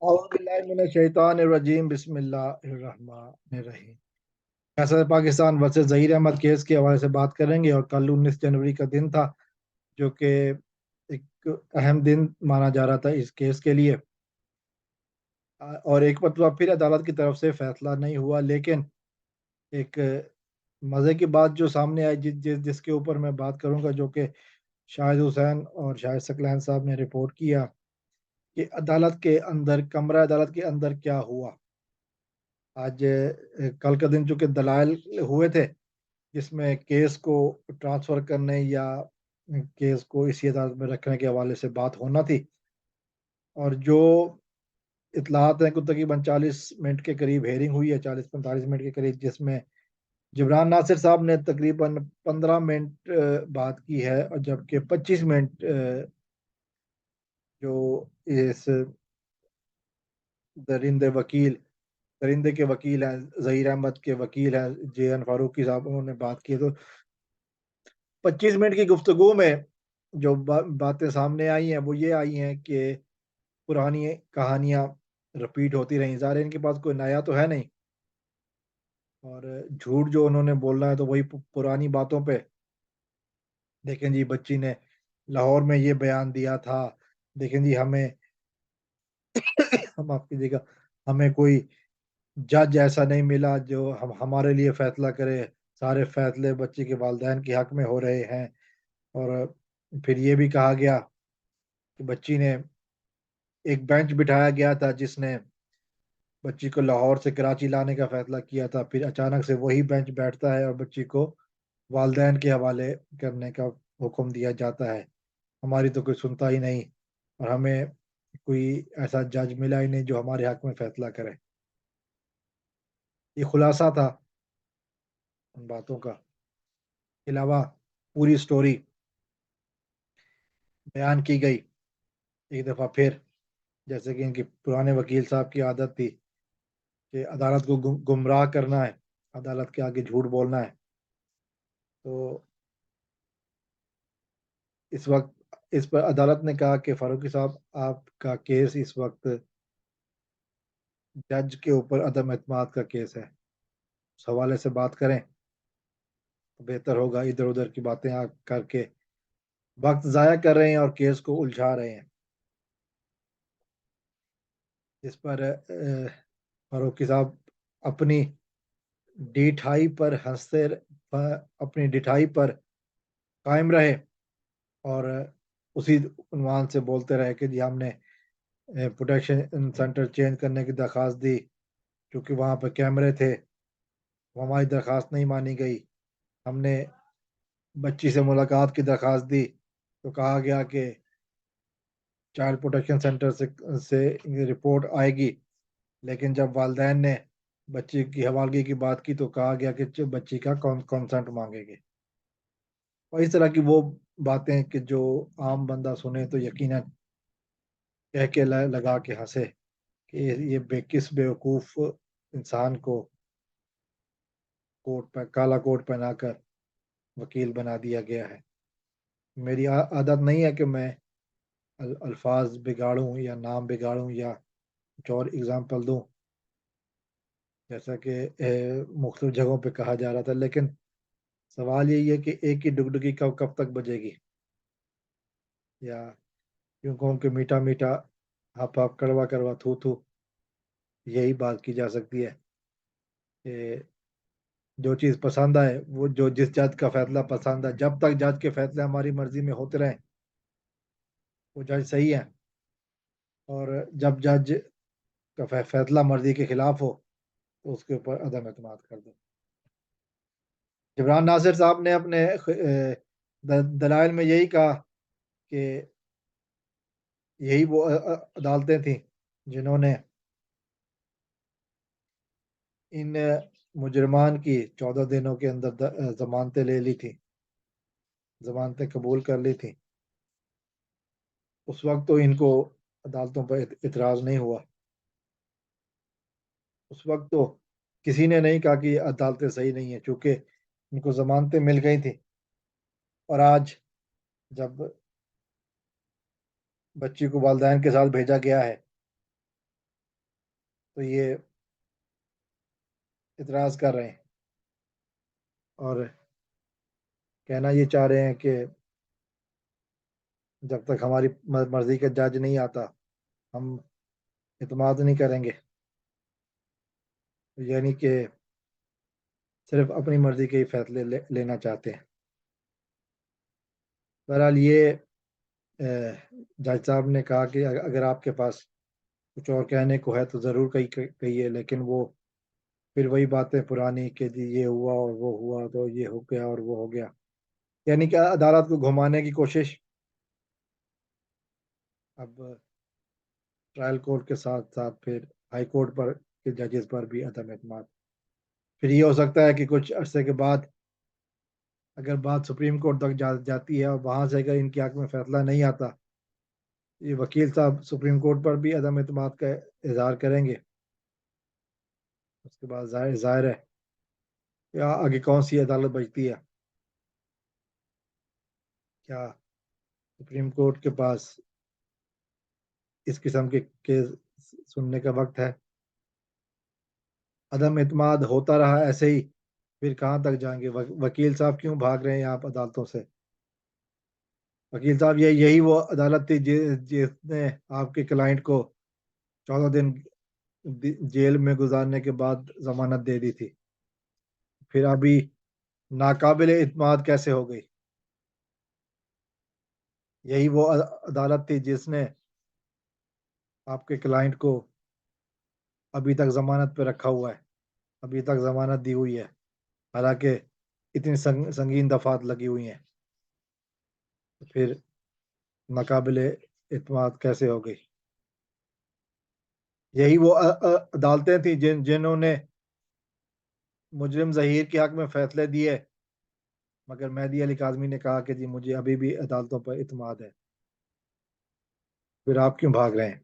اعوذ باللہ من الشیطان الرجیم بسم اللہ الرحمن الرحیم۔ فیصل پاکستان ورسز ظہیر احمد کیس کے حوالے سے بات کریں گے، اور کل 19 جنوری کا دن تھا جو کہ ایک اہم دن مانا جا رہا تھا اس کیس کے لیے، اور ایک مرتبہ پھر عدالت کی طرف سے فیصلہ نہیں ہوا، لیکن ایک مزے کی بات جو سامنے آئی جس کے اوپر میں بات کروں گا، جو کہ شاہد حسین اور شاہد ثقلین صاحب نے رپورٹ کیا کہ عدالت کے اندر، کمرہ عدالت کے اندر کیا ہوا۔ آج کل کا دن چونکہ دلائل ہوئے تھے جس میں کیس کو ٹرانسفر کرنے یا کیس کو اسی عدالت میں رکھنے کے حوالے سے بات ہونا تھی، اور جو اطلاعات ہیں کہ تقریباً 40 منٹ کے قریب ہیئرنگ ہوئی ہے، 40-45 منٹ کے قریب، جس میں جبران ناصر صاحب نے تقریباً 15 منٹ بات کی ہے، اور جبکہ 25 منٹ جو اس درندے وکیل درندے کے وکیل ہیں، ظہیر احمد کے وکیل ہیں جے این فاروقی صاحب، انہوں نے بات کی، تو 25 منٹ کی گفتگو میں جو باتیں سامنے آئی ہیں وہ یہ آئی ہیں کہ پرانی کہانیاں رپیٹ ہوتی رہیں، ظاہر ہے ان کے پاس کوئی نیا تو ہے نہیں، اور جھوٹ جو انہوں نے بولنا ہے تو وہی پرانی باتوں پہ۔ دیکھیں جی، بچی نے لاہور میں یہ بیان دیا تھا، دیکھیں جی ہمیں معاف کیجیے گا، ہمیں کوئی جج ایسا نہیں ملا جو ہمارے لیے فیصلہ کرے، سارے فیصلے بچی کے والدین کے حق میں ہو رہے ہیں۔ اور پھر یہ بھی کہا گیا کہ بچی نے ایک بینچ بٹھایا گیا تھا جس نے بچی کو لاہور سے کراچی لانے کا فیصلہ کیا تھا، پھر اچانک سے وہی بینچ بیٹھتا ہے اور بچی کو والدین کے حوالے کرنے کا حکم دیا جاتا ہے۔ ہماری تو کوئی سنتا ہی نہیں، اور ہمیں کوئی ایسا جج ملا ہی نہیں جو ہمارے حق میں فیصلہ کرے۔ یہ خلاصہ تھا ان باتوں کا، کے علاوہ پوری سٹوری بیان کی گئی ایک دفعہ پھر، جیسے کہ ان کی پرانے وکیل صاحب کی عادت تھی کہ عدالت کو گمراہ کرنا ہے، عدالت کے آگے جھوٹ بولنا ہے۔ تو اس وقت اس پر عدالت نے کہا کہ فاروقی صاحب، آپ کا کیس اس وقت جج کے اوپر عدم اعتماد کا کیس ہے، اس حوالے سے بات کریں تو بہتر ہوگا، ادھر ادھر کی باتیں کر کے وقت ضائع کر رہے ہیں اور کیس کو الجھا رہے ہیں۔ اس پر فاروقی صاحب اپنی ڈیٹھائی پر ہنستے اپنی ڈیٹھائی پر قائم رہے، اور اسی عنوان سے بولتے رہے کہ جی ہم نے پروٹیکشن سینٹر چینج کرنے کی درخواست دی، کیونکہ وہاں پہ کیمرے تھے، وہ ہماری درخواست نہیں مانی گئی۔ ہم نے بچی سے ملاقات کی درخواست دی تو کہا گیا کہ چائلڈ پروٹیکشن سینٹر سے رپورٹ آئے گی، لیکن جب والدین نے بچی کی حوالگی کی بات کی تو کہا گیا کہ بچی کا کنسنٹ مانگے گے، اور اس طرح کی وہ باتیں کہ جو عام بندہ سنے تو یقیناً کہہ کے لگا کے ہنسے کہ یہ کس بیوقوف انسان کو کالا کوٹ پہنا کر وکیل بنا دیا گیا ہے۔ میری عادت نہیں ہے کہ میں الفاظ بگاڑوں یا نام بگاڑوں یا کچھ اور اگزامپل دوں، جیسا کہ مختلف جگہوں پہ کہا جا رہا تھا، لیکن سوال یہی ہے کہ ایک ہی ڈگڈگی کب تک بجے گی، یا یوں کہوں کہ میٹھا میٹھا ہپ ہپ کڑوا کڑوا تھو تھو، یہی بات کی جا سکتی ہے کہ جو چیز پسند آئے، وہ جو جس جج کا فیصلہ پسند ہے، جب تک جج کے فیصلے ہماری مرضی میں ہوتے رہیں وہ جج صحیح ہے، اور جب جج کا فیصلہ مرضی کے خلاف ہو تو اس کے اوپر عدم اعتماد کر دو۔ جبران ناصر صاحب نے اپنے دلائل میں یہی کہا کہ یہی وہ عدالتیں تھیں جنہوں نے ان مجرمان کی 14 دنوں کے اندر ضمانتیں لے لی تھیں، ضمانتیں قبول کر لی تھیں۔ اس وقت تو ان کو عدالتوں پر اعتراض نہیں ہوا، اس وقت تو کسی نے نہیں کہا کہ یہ عدالتیں صحیح نہیں ہیں، چونکہ ان کو ضمانتیں مل گئی تھیں۔ اور آج جب بچی کو والدین کے ساتھ بھیجا گیا ہے تو یہ اعتراض کر رہے ہیں اور کہنا یہ چاہ رہے ہیں کہ جب تک ہماری مرضی کا جج نہیں آتا ہم اعتماد نہیں کریں گے، یعنی کہ صرف اپنی مرضی کے ہی فیصلے لینا چاہتے ہیں۔ بہرحال یہ جج صاحب نے کہا کہ اگر آپ کے پاس کچھ اور کہنے کو ہے تو ضرور کہیے، لیکن وہ پھر وہی باتیں پرانی کہ جی یہ ہوا اور وہ ہوا تو یہ ہو گیا اور وہ ہو گیا، یعنی کہ عدالت کو گھمانے کی کوشش۔ اب ٹرائل کورٹ کے ساتھ ساتھ پھر ہائی کورٹ پر کے ججز پر بھی عدم اعتماد۔ پھر یہ ہو سکتا ہے کہ کچھ عرصے کے بعد اگر بات سپریم کورٹ تک جاتی ہے اور وہاں سے اگر ان کی حق میں فیصلہ نہیں آتا، یہ وکیل صاحب سپریم کورٹ پر بھی عدم اعتماد کا اظہار کریں گے۔ اس کے بعد ظاہر ہے کہ آگے کون سی عدالت بچتی ہے، کیا سپریم کورٹ کے پاس اس قسم کے کیس سننے کا وقت ہے؟ عدم اعتماد ہوتا رہا ایسے ہی، پھر کہاں تک جائیں گے؟ وکیل صاحب کیوں بھاگ رہے ہیں آپ عدالتوں سے؟ وکیل صاحب یہی وہ عدالت تھی جس نے آپ کے کلائنٹ کو 14 دن جیل میں گزارنے کے بعد ضمانت دے دی تھی، پھر ابھی ناقابل اعتماد کیسے ہو گئی؟ یہی وہ عدالت تھی جس نے آپ کے کلائنٹ کو ابھی تک ضمانت پہ رکھا ہوا ہے، ابھی تک ضمانت دی ہوئی ہے، حالانکہ اتنی سنگین دفعات لگی ہوئی ہیں، پھر ناقابل اعتماد کیسے ہو گئی؟ یہی وہ عدالتیں تھیں جنہوں نے مجرم ظہیر کے حق میں فیصلے دیے، مگر مہدی علی کاظمی نے کہا کہ جی مجھے ابھی بھی عدالتوں پر اعتماد ہے۔ پھر آپ کیوں بھاگ رہے ہیں؟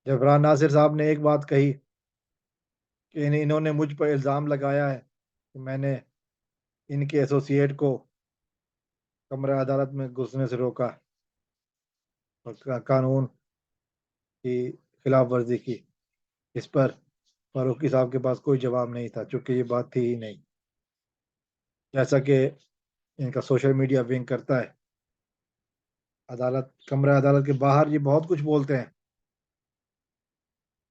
جب فرحان ناصر صاحب نے ایک بات کہی کہ انہوں نے مجھ پر الزام لگایا ہے کہ میں نے ان کے ایسوسیٹ کو کمرہ عدالت میں گھسنے سے روکا اور قانون کی خلاف ورزی کی، اس پر فاروقی صاحب کے پاس کوئی جواب نہیں تھا، چونکہ یہ بات تھی ہی نہیں، جیسا کہ ان کا سوشل میڈیا ونگ کرتا ہے۔ کمرہ عدالت کے باہر یہ بہت کچھ بولتے ہیں،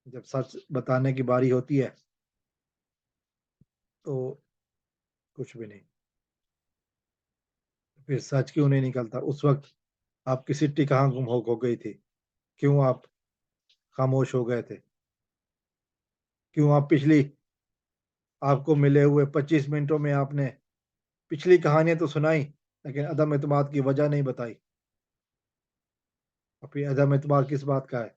جب سچ بتانے کی باری ہوتی ہے تو کچھ بھی نہیں۔ پھر سچ کیوں نہیں نکلتا؟ اس وقت آپ کی سٹی کہاں گم ہو گئی تھی؟ کیوں آپ خاموش ہو گئے تھے؟ کیوں آپ آپ کو ملے ہوئے 25 منٹوں میں آپ نے پچھلی کہانیاں تو سنائی لیکن عدم اعتماد کی وجہ نہیں بتائی؟ اور پھر عدم اعتماد کس بات کا ہے؟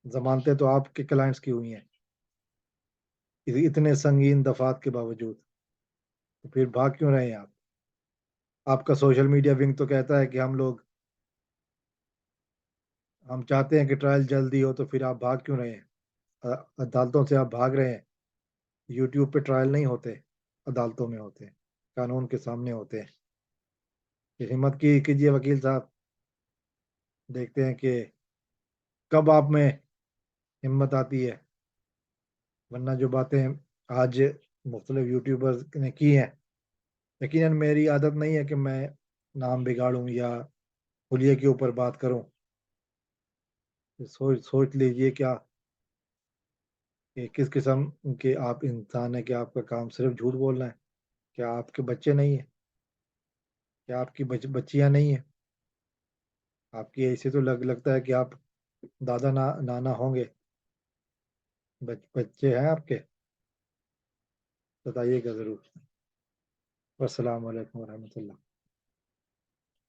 ضمانتیں تو آپ کے کلائنٹس کی ہوئی ہیں اتنے سنگین دفعات کے باوجود، تو پھر بھاگ کیوں رہے ہیں آپ؟ آپ کا سوشل میڈیا ونگ تو کہتا ہے کہ ہم چاہتے ہیں کہ ٹرائل جلدی ہو، تو پھر آپ بھاگ کیوں رہے ہیں؟ عدالتوں سے آپ بھاگ رہے ہیں۔ یوٹیوب پہ ٹرائل نہیں ہوتے، عدالتوں میں ہوتے ہیں، قانون کے سامنے ہوتے ہیں۔ پھر ہمت کیجیے وکیل صاحب، دیکھتے ہیں کہ کب آپ میں ہمت آتی ہے، ورنہ جو باتیں آج مختلف یوٹیوبرز نے کی ہیں، یقیناً میری عادت نہیں ہے کہ میں نام بگاڑوں یا حلیے کے اوپر بات کروں۔ سوچ لیجئے کیا کہ کس قسم کے آپ انسان ہیں، کہ آپ کا کام صرف جھوٹ بولنا ہے؟ کیا آپ کے بچے نہیں ہیں؟ کیا آپ کی بچیاں نہیں ہیں؟ آپ کی ایسے تو لگتا ہے کہ آپ دادا نانا ہوں گے، بچے ہیں آپ کے؟ بتائیے گا ضرور۔ والسلام علیکم ورحمۃ اللہ۔